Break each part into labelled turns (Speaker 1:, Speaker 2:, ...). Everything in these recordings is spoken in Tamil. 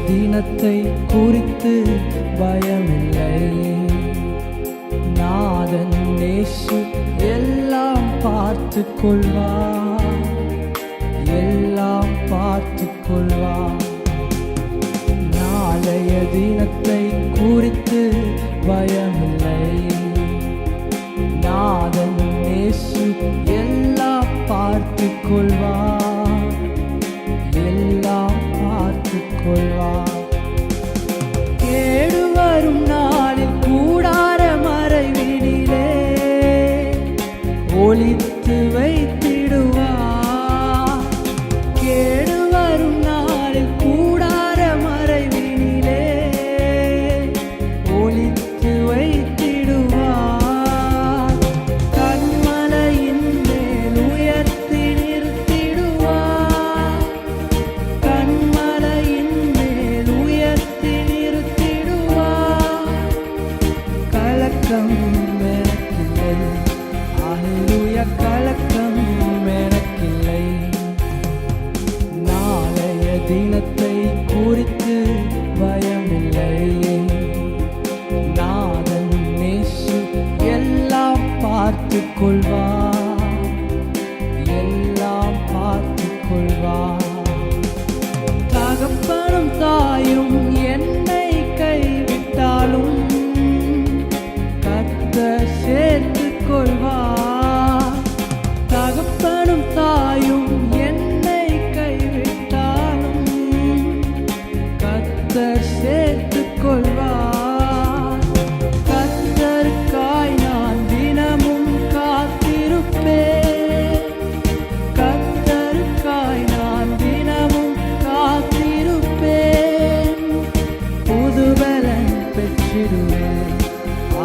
Speaker 1: தினத்தை குறித்து பயமில்லை. நாதன் இயேசு எல்லாம் பார்த்துக் கொள்வார், எல்லாம் பார்த்துக் கொள்வார். நாளைய தினத்தை குறித்து பயமில்லை. நாதன் இயேசு எல்லாம் பார்த்துக் கொள்வார், எல்லாம் பார்த்துக் கொள்வார். கேடு வரும் நாளில் கூடார மறைவினிலே ஒளித்து வைத்திடுவார். கேடு வரும் நாளில் கூடார மறைவினிலே ஒளித்து வைத்திடுவார். கன்மலையின் மேல் உயர்த்தி நிறுத்திடுவார். கன்மலையின் மேல் உயர்த்தி நிறுத்திடுவார். கலக்கம் எனக்கில்லை, அல்லேலூயா, கலக்கம் எனக்கில்லை. நாளைய தினத்தை குறித்து பயமில்லை. நாதன் இயேசு எல்லாம் பார்த்துக் கொள்வார், எல்லாம் பார்த்துக் கொள்வார். தகப்பனும் தாயும் என்னை கைவிட்டாலும் கர்த்தர் சேர்த்துக் கொள்வார். தகப்பனும் தாயும் என்னை கைவிட்டாலும் கர்த்தர் சேர்த்துக் கொள்வார். கர்த்தருக்காய் நான் தினமும் காத்திருப்பேன். கர்த்தருக்காய் நான் தினமும் காத்திருப்பேன். புதுபலன் பெற்றிடுவேன்,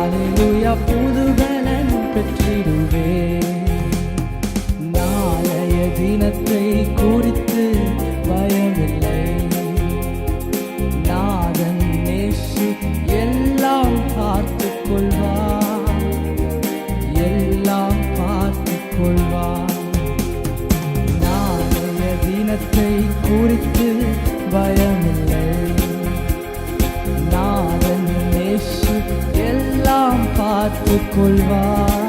Speaker 1: அல்லேலூயா, புதுபலன் பெற்றிடுவேன். நாளைய தினத்தை குறித்து பயமில்லை. நாதன் இயேசு எல்லாம் பார்த்துக் கொள்வார், எல்லாம் பார்த்துக் கொள்வார். நாளைய தினத்தை குறித்து பயமில்லை. நாதன் இயேசு எல்லாம் பார்த்துக் கொள்வார்,